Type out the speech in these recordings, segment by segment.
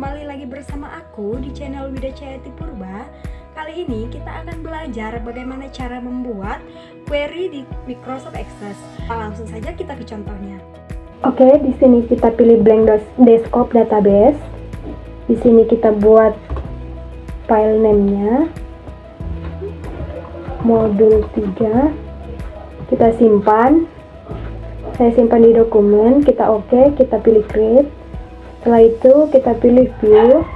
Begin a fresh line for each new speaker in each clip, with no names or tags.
kembali lagi bersama aku di channel Wida Cahyati Purba. Kali ini kita akan belajar bagaimana cara membuat query di Microsoft Access. Langsung saja kita ke contohnya. Oke, di sini kita pilih blank desktop database. Di sini kita buat file name-nya modul 3. Kita simpan. Saya simpan di dokumen, kita oke, kita pilih create. Setelah itu kita pilih view,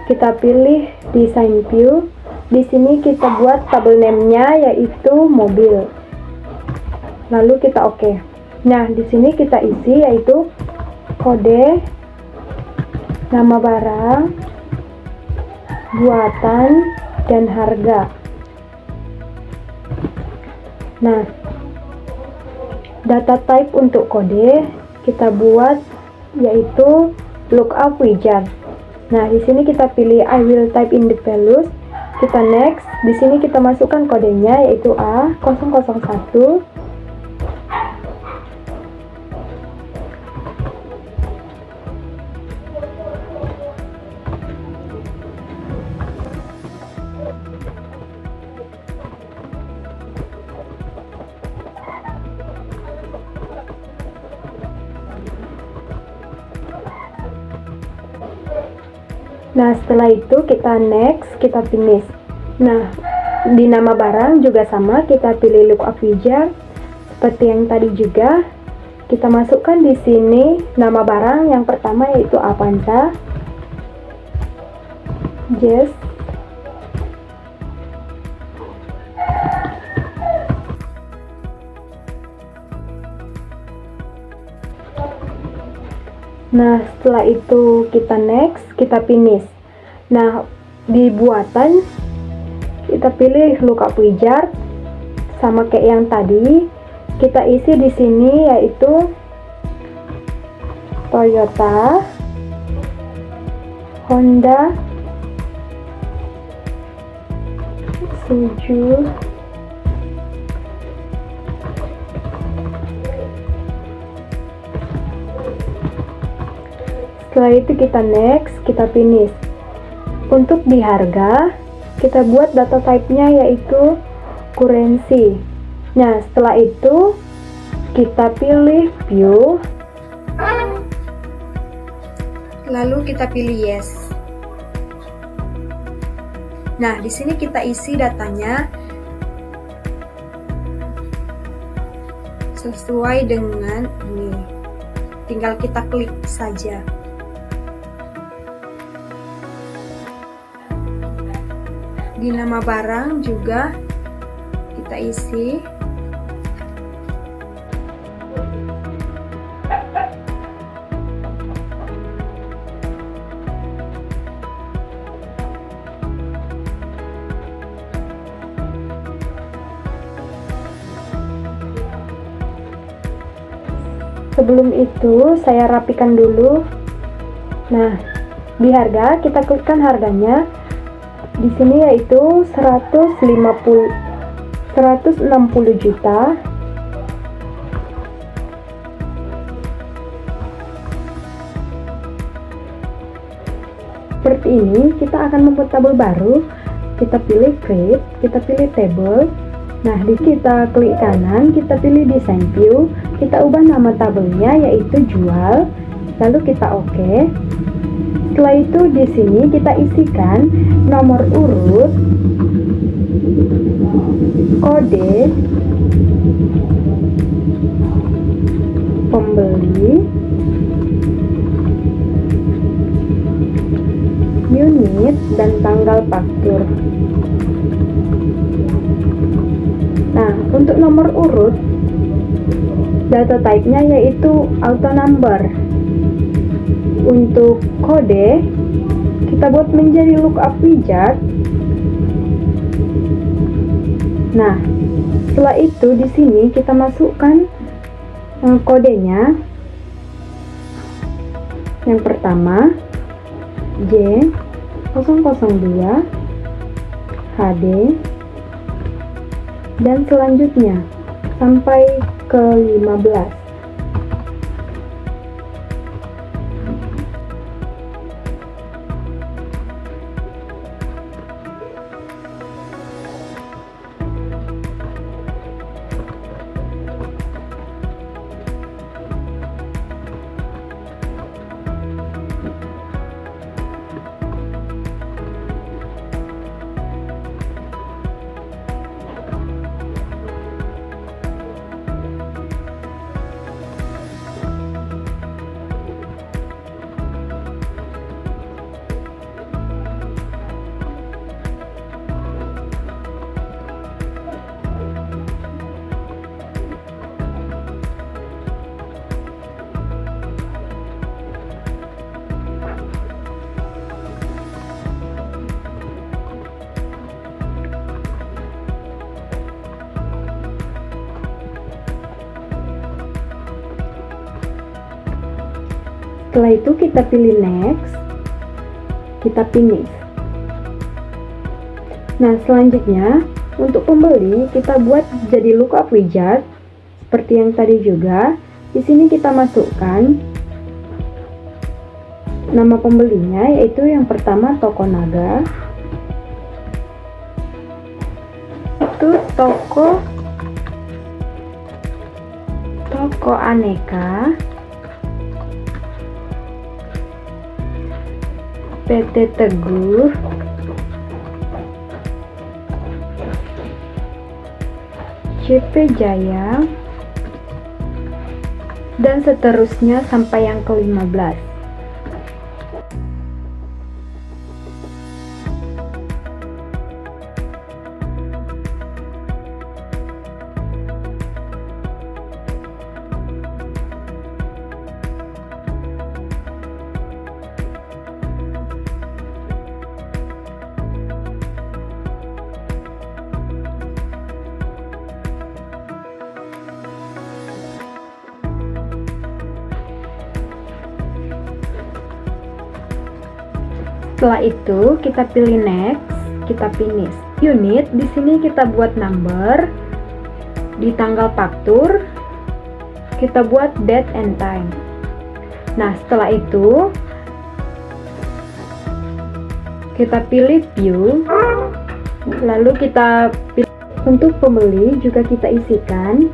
kita pilih design view. Di sini kita buat table name-nya yaitu mobil. Lalu kita oke. Nah, di sini kita isi yaitu kode, nama barang, buatan, dan harga. Nah, data type untuk kode kita buat yaitu lookup widget. Nah, di sini kita pilih I will type in the values. Kita next. Di sini kita masukkan kodenya yaitu A001. Nah, setelah itu kita next, kita finish. Nah, di nama barang juga sama, kita pilih lookup widget seperti yang tadi juga. Kita masukkan di sini nama barang yang pertama yaitu Avanza. Yes. Nah, setelah itu kita next, kita finish. Nah, di buatan kita pilih lookup widget sama kayak yang tadi. Kita isi di sini yaitu Toyota, Honda, Suzuki, setelah itu kita next, kita finish. Untuk di harga, kita buat data type-nya yaitu currency. Nah, setelah itu kita pilih view, lalu kita pilih yes. Nah, di sini kita isi datanya sesuai dengan ini. Tinggal kita klik saja. Di nama barang juga kita isi. Sebelum itu saya rapikan dulu. Nah, di harga kita klikkan harganya. Di sini yaitu 160 juta. Seperti ini, kita akan membuat tabel baru. Kita pilih create, kita pilih table. Nah, di kita klik kanan, kita pilih design view. Kita ubah nama tabelnya yaitu jual. Lalu kita oke. Setelah itu di sini kita isikan nomor urut, kode, pembeli, unit, dan tanggal faktur. Nah, untuk nomor urut, data type-nya yaitu auto number. Untuk kode, kita buat menjadi lookup widget. Nah, setelah itu di sini kita masukkan kodenya. Yang pertama J002 HD dan selanjutnya sampai ke 15. Setelah itu kita pilih next, kita finish. Nah, selanjutnya untuk pembeli kita buat jadi lookup widget seperti yang tadi juga. Di sini kita masukkan nama pembelinya, yaitu yang pertama Toko Naga. Itu toko Aneka, PT Teguh, CP Jaya, dan seterusnya sampai yang ke-15. Setelah itu kita pilih next, kita finish. Unit di sini kita buat number, di tanggal faktur kita buat date and time. Nah, setelah itu kita pilih view, lalu kita pilih untuk pembeli juga kita isikan.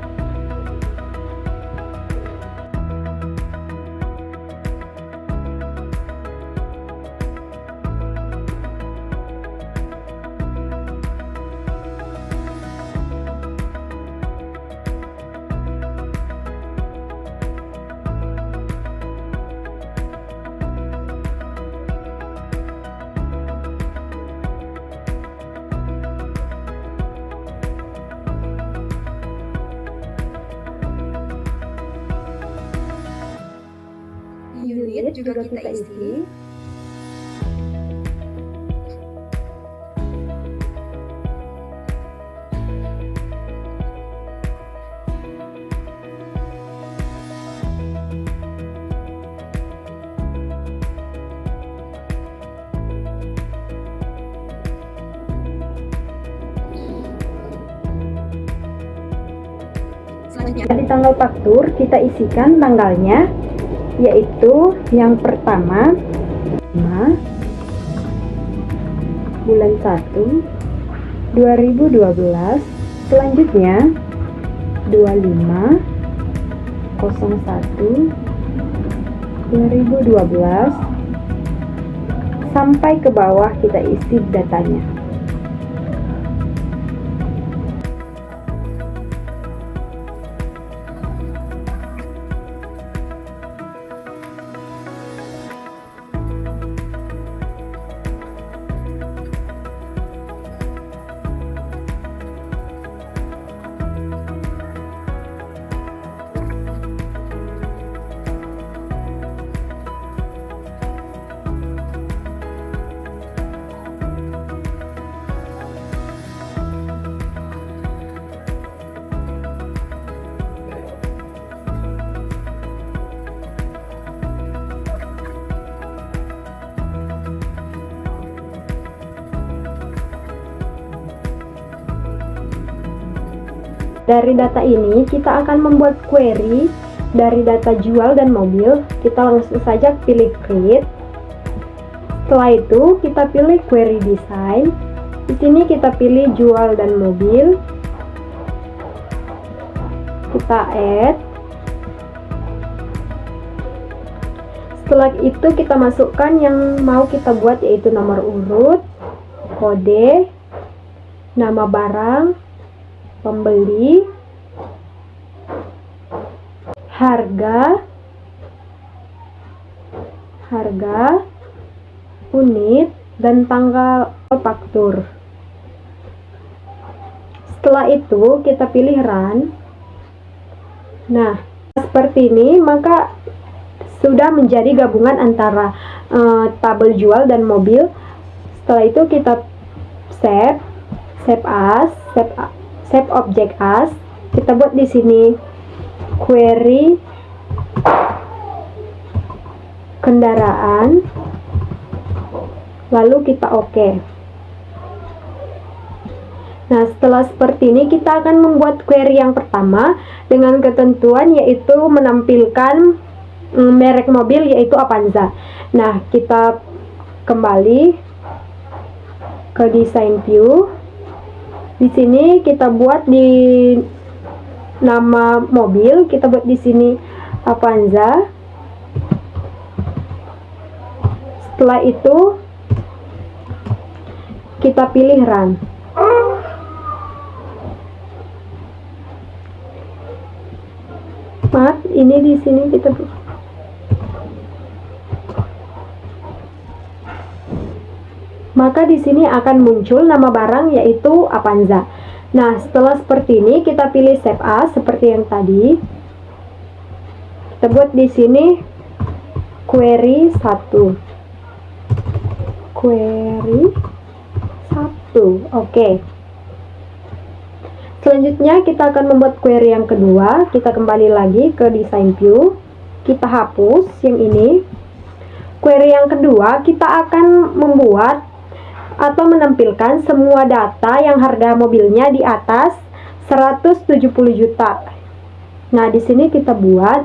Unit juga kita isi. Selanjutnya di tanggal faktur kita isikan tanggalnya, yaitu yang pertama 5 bulan 1 2012, selanjutnya 25/01/2012 sampai ke bawah kita isi datanya. Dari data ini kita akan membuat query dari data jual dan mobil. Kita langsung saja pilih create. Setelah itu kita pilih query design. Di sini kita pilih jual dan mobil. Kita add. Setelah itu kita masukkan yang mau kita buat, yaitu nomor urut, kode, nama barang, pembeli, harga, unit, dan tanggal faktur. Setelah itu kita pilih run. Nah, seperti ini maka sudah menjadi gabungan antara tabel jual dan mobil. Setelah itu kita save as, save object as. Kita buat di sini query kendaraan, lalu kita oke. Nah, setelah seperti ini kita akan membuat query yang pertama dengan ketentuan yaitu menampilkan merek mobil yaitu Avanza. Nah, kita kembali ke design view. Di sini kita buat di nama mobil, kita buat di sini Avanza. Setelah itu kita pilih run. Maaf, ini di sini kita maka di sini akan muncul nama barang yaitu Avanza. Nah, setelah seperti ini kita pilih save as seperti yang tadi. Kita buat di sini query 1. Query 1. Oke. Selanjutnya kita akan membuat query yang kedua. Kita kembali lagi ke design view. Kita hapus yang ini. Query yang kedua kita akan membuat atau menampilkan semua data yang harga mobilnya di atas 170 juta. Nah, di sini kita buat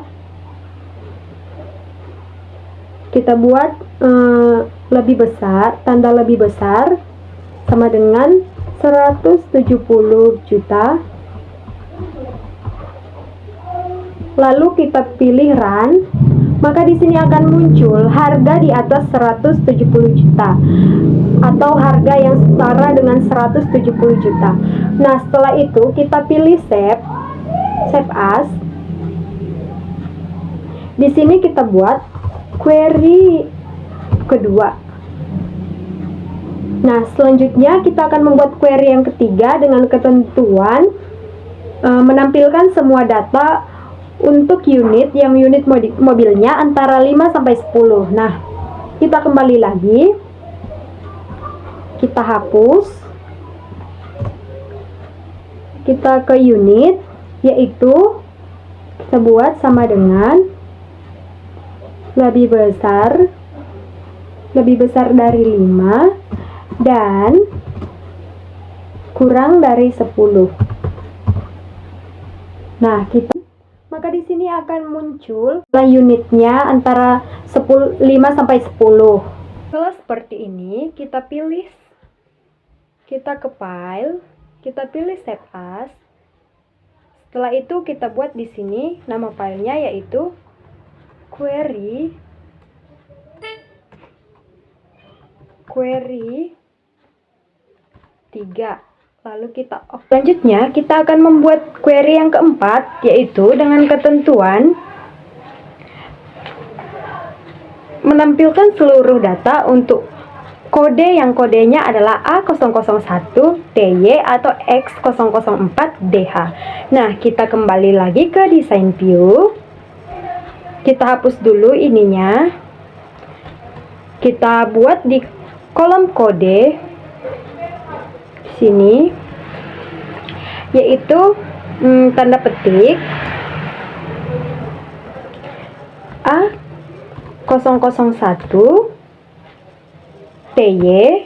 lebih besar, tanda lebih besar sama dengan 170 juta. Lalu kita pilih run. Maka di sini akan muncul harga di atas 170 juta atau harga yang setara dengan 170 juta. Nah, setelah itu kita pilih save as. Di sini kita buat query kedua. Nah, selanjutnya kita akan membuat query yang ketiga dengan ketentuan menampilkan semua data untuk unit mobilnya antara 5 sampai 10. Nah, kita kembali lagi. Kita hapus. Kita ke unit, yaitu kita buat sama dengan lebih besar dari 5 dan kurang dari 10. Nah, maka di sini akan muncul unitnya antara 5 sampai 10. Setelah seperti ini, kita ke file, kita pilih save as. Setelah itu kita buat di sini nama filenya yaitu query 3. Lalu kita off. Selanjutnya kita akan membuat query yang keempat yaitu dengan ketentuan menampilkan seluruh data untuk kode yang kodenya adalah A001TY atau X004DH. Nah, kita kembali lagi ke design view. Kita hapus dulu ininya. Kita buat di kolom kode sini yaitu tanda petik A001 TY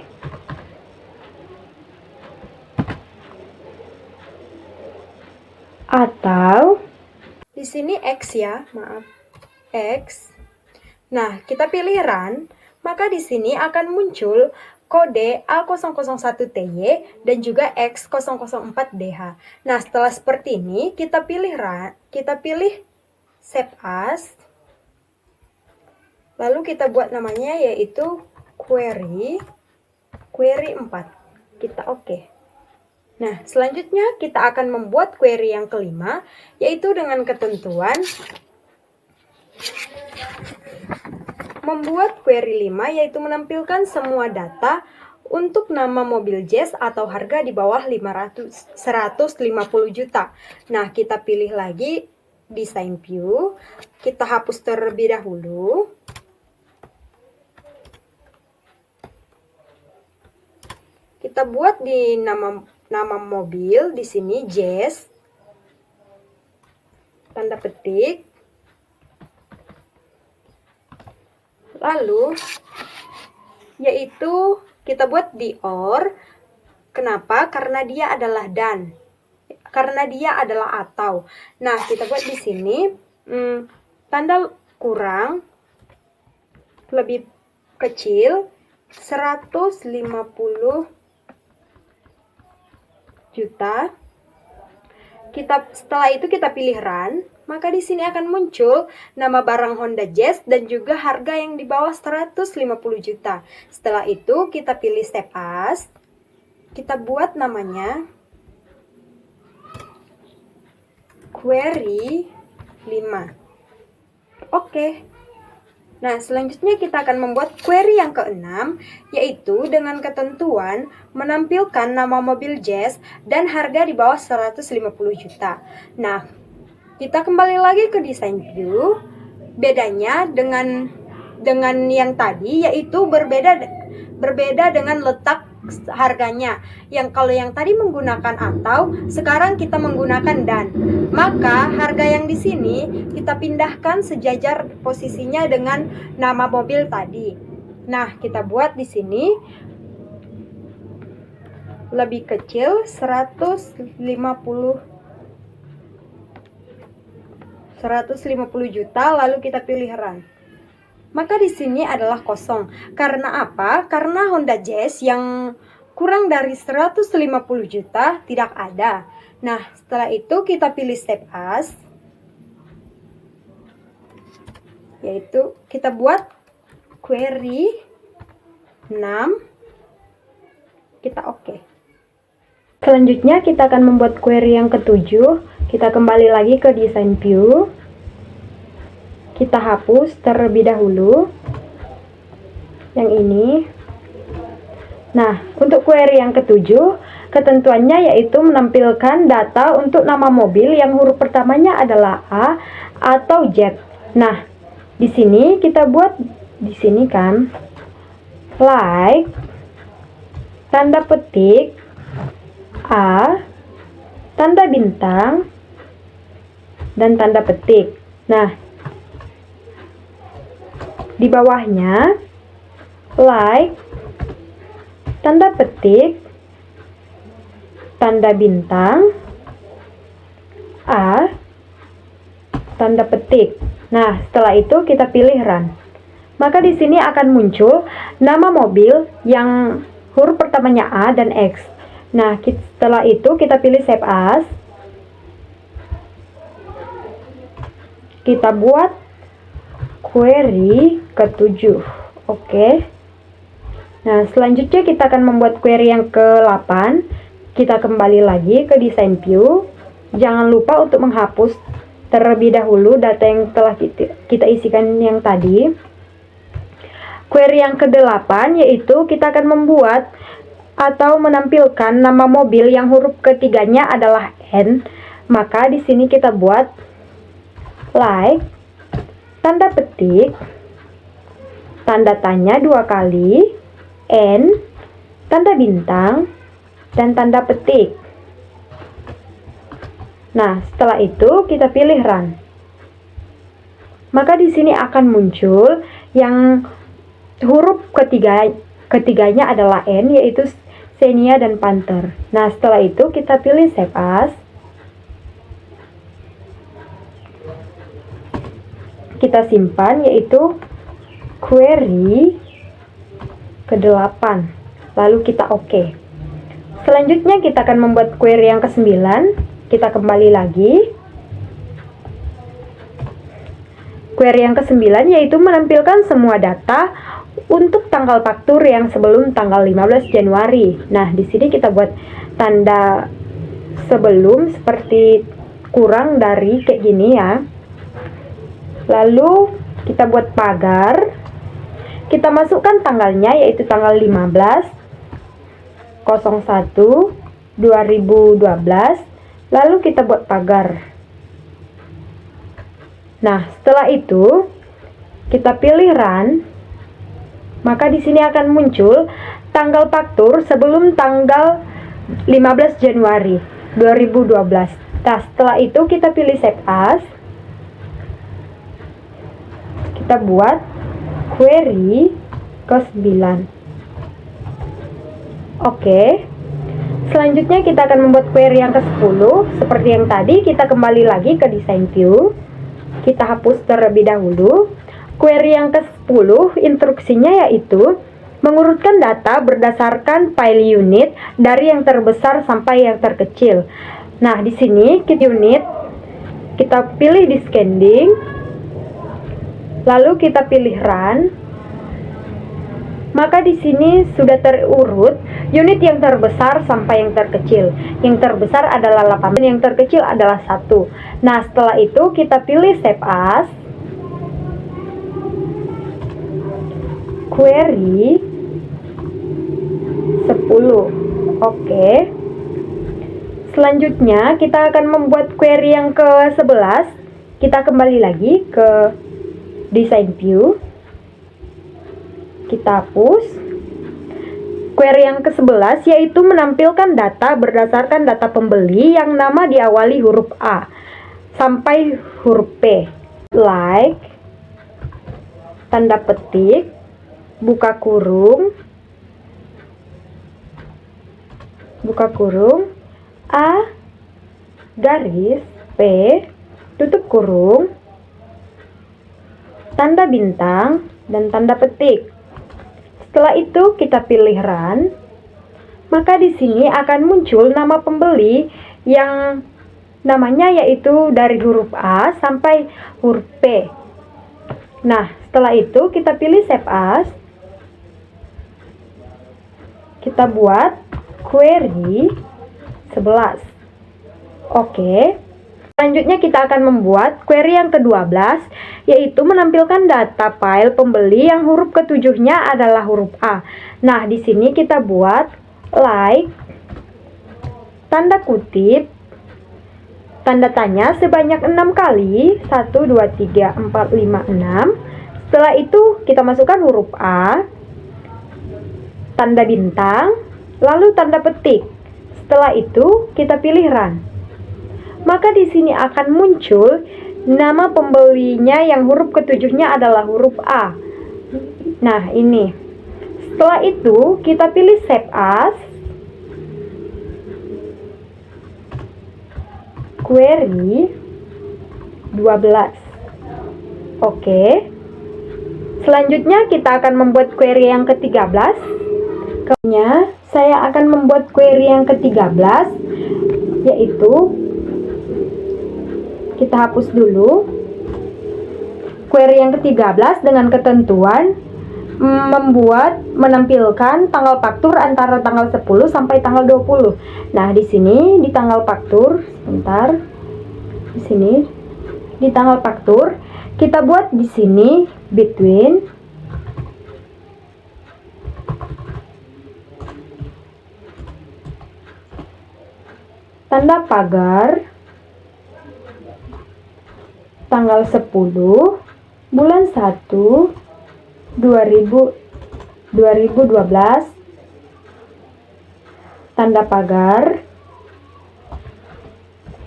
atau di sini X ya, maaf, X. Nah, kita pilih run, maka di sini akan muncul kode A001TY dan juga X004DH. Nah, setelah seperti ini kita pilih save as. Lalu kita buat namanya yaitu query 4. Kita oke. Nah, selanjutnya kita akan membuat query yang kelima yaitu dengan ketentuan membuat query 5 yaitu menampilkan semua data untuk nama mobil Jazz atau harga di bawah 150 juta. Nah, kita pilih lagi design view. Kita hapus terlebih dahulu. Kita buat di nama mobil di sini Jazz. Tanda petik. Lalu yaitu kita buat di OR. Kenapa? Karena dia adalah dan. Karena dia adalah atau. Nah, kita buat di sini tanda kurang lebih kecil 150 juta. Setelah itu kita pilih run, maka di sini akan muncul nama barang Honda Jazz dan juga harga yang di bawah 150 juta. Setelah itu kita pilih save as. Kita buat namanya query 5. Oke. Nah, selanjutnya kita akan membuat query yang keenam, yaitu dengan ketentuan menampilkan nama mobil Jazz dan harga di bawah 150 juta. Nah, kita kembali lagi ke design view. Bedanya dengan yang tadi, yaitu berbeda dengan letak harganya. Kalau yang tadi menggunakan atau, sekarang kita menggunakan dan. Maka harga yang di sini kita pindahkan sejajar posisinya dengan nama mobil tadi. Nah, kita buat di sini lebih kecil 150 juta, lalu kita pilih run. Maka di sini adalah kosong. Karena apa? Karena Honda Jazz yang kurang dari 150 juta tidak ada. Nah, setelah itu kita pilih save as. Yaitu kita buat query 6. Kita oke. Selanjutnya kita akan membuat query yang ketujuh. Kita kembali lagi ke design view. Kita hapus terlebih dahulu yang ini. Nah, untuk query yang ketujuh, ketentuannya yaitu menampilkan data untuk nama mobil yang huruf pertamanya adalah A atau Z. Nah, di sini kita buat di sini kan like tanda petik A, tanda bintang dan tanda petik. Nah, di bawahnya like tanda petik tanda bintang A tanda petik. Nah, setelah itu kita pilih run. Maka di sini akan muncul nama mobil yang huruf pertamanya A dan X. Nah, setelah itu kita pilih save as. Kita buat query ke-7. Oke. Nah, selanjutnya kita akan membuat query yang ke-8. Kita kembali lagi ke design view. Jangan lupa untuk menghapus terlebih dahulu data yang telah kita isikan yang tadi. Query yang ke-8 yaitu kita akan membuat atau menampilkan nama mobil yang huruf ketiganya adalah N. Maka di sini kita buat like tanda petik tanda tanya 2 kali N tanda bintang dan tanda petik. Nah, setelah itu kita pilih run. Maka di sini akan muncul yang huruf ketiganya adalah N, yaitu Xenia dan Panther. Nah, setelah itu kita pilih save as. Kita simpan, yaitu query ke-8. Lalu kita oke. Selanjutnya kita akan membuat query yang ke-9. Kita kembali lagi. Query yang ke-9 yaitu menampilkan semua data untuk tanggal faktur yang sebelum tanggal 15 Januari. Nah, di sini kita buat tanda sebelum seperti kurang dari kayak gini ya. Lalu kita buat pagar. Kita masukkan tanggalnya yaitu tanggal 15/01/2012. Lalu kita buat pagar. Nah, setelah itu kita pilih run. Maka di sini akan muncul tanggal faktur sebelum tanggal 15 Januari 2012. Nah, setelah itu kita pilih save as. Kita buat query ke-9. Oke. Selanjutnya kita akan membuat query yang ke-10. Seperti yang tadi, kita kembali lagi ke design view. Kita hapus terlebih dahulu. Query yang ke-10 instruksinya yaitu mengurutkan data berdasarkan file unit dari yang terbesar sampai yang terkecil. Nah, di sini unit kita pilih descending, lalu kita pilih run. Maka di sini sudah terurut unit yang terbesar sampai yang terkecil. Yang terbesar adalah 8 dan yang terkecil adalah 1. Nah, setelah itu kita pilih save as. Query 10. Oke. Selanjutnya kita akan membuat query yang ke-11. Kita kembali lagi ke design view. Kita hapus. Query yang ke-11 yaitu menampilkan data berdasarkan data pembeli yang nama diawali huruf A sampai huruf P. Like, tanda petik, buka kurung, A garis P, tutup kurung, tanda bintang, dan tanda petik. Setelah itu kita pilih run, maka di sini akan muncul nama pembeli yang namanya yaitu dari huruf A sampai huruf P. Nah, setelah itu kita pilih save as. Kita buat query 11. Oke. Selanjutnya kita akan membuat query yang ke-12, yaitu menampilkan data file pembeli yang huruf ke-7-nya adalah huruf A. Nah, di sini kita buat like, tanda kutip, tanda tanya sebanyak 6 kali, 1, 2, 3, 4, 5, 6. Setelah itu kita masukkan huruf A, tanda bintang, lalu tanda petik. Setelah itu kita pilih run. Maka di sini akan muncul nama pembelinya yang huruf ke-7-nya adalah huruf A. Nah, ini. Setelah itu kita pilih save as. Query 12. Oke. Selanjutnya kita akan membuat query yang ke-13. Kemudian saya akan membuat query yang ke-13, yaitu kita hapus dulu. Query yang ke-13 dengan ketentuan menampilkan tanggal faktur antara tanggal 10 sampai tanggal 20. Nah, di sini di tanggal faktur, sebentar. Di sini di tanggal faktur kita buat di sini between tanda pagar tanggal 10 bulan 1 2012 tanda pagar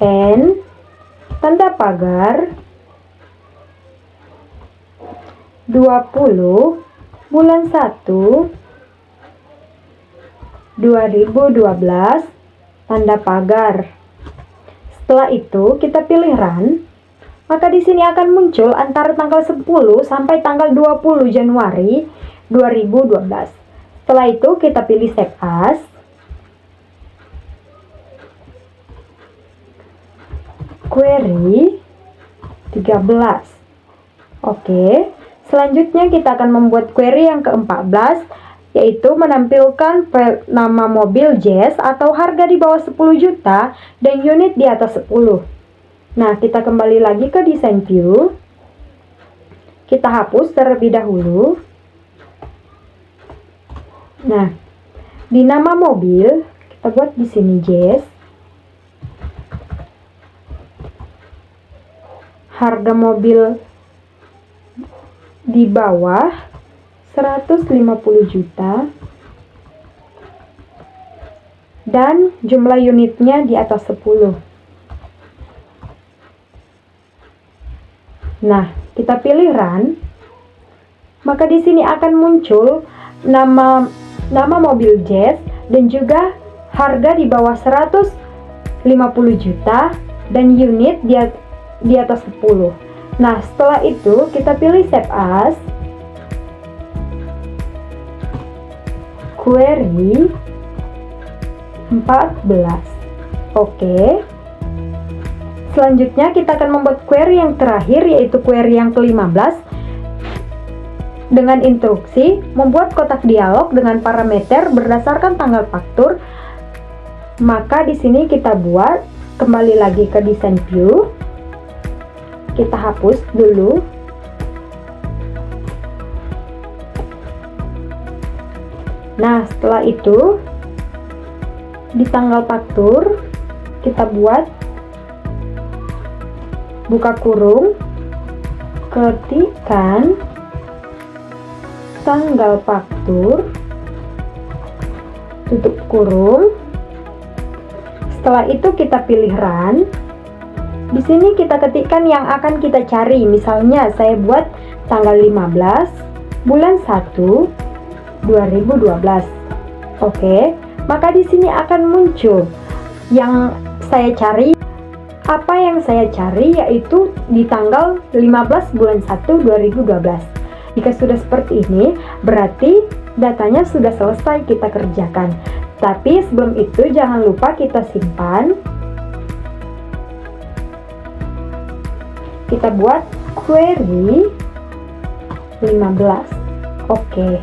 N tanda pagar 20 bulan 1 2012 tanda pagar. Setelah itu kita pilih run. Maka di sini akan muncul antara tanggal 10 sampai tanggal 20 Januari 2012. Setelah itu kita pilih save as. Query 13. Oke. Selanjutnya kita akan membuat query yang ke-14, yaitu menampilkan nama mobil Jazz atau harga di bawah 10 juta dan unit di atas 10. Nah, kita kembali lagi ke design view. Kita hapus terlebih dahulu. Nah, di nama mobil kita buat di sini Jazz. Harga mobil di bawah 150 juta dan jumlah unitnya di atas 10. Nah, kita pilih run. maka di sini akan muncul nama mobil Jazz dan juga harga di bawah 150 juta dan unit di atas 10. Nah, setelah itu kita pilih Save As, query 14. Oke. Selanjutnya kita akan membuat query yang terakhir, yaitu query yang ke-15 dengan instruksi membuat kotak dialog dengan parameter berdasarkan tanggal faktur. Maka di sini kita buat, kembali lagi ke design view, kita hapus dulu. Nah, setelah itu di tanggal faktur kita buat buka kurung, ketikkan tanggal faktur, tutup kurung. Setelah itu kita pilih run. Di sini kita ketikkan yang akan kita cari. Misalnya saya buat tanggal 15 bulan 1 2012. Oke, maka di sini akan muncul yang saya cari. Apa yang saya cari yaitu di tanggal 15 bulan 1 2012. Jika sudah seperti ini, berarti datanya sudah selesai kita kerjakan. Tapi sebelum itu jangan lupa kita simpan. Kita buat query 15. Oke.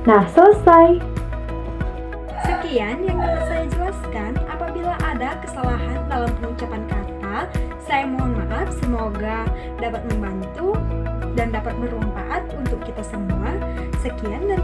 Nah, selesai. Sekian yang dapat saya jelaskan. Apabila ada kesalahan dalam pengucapan kata, saya mohon maaf. Semoga dapat membantu dan dapat bermanfaat untuk kita semua. Sekian dan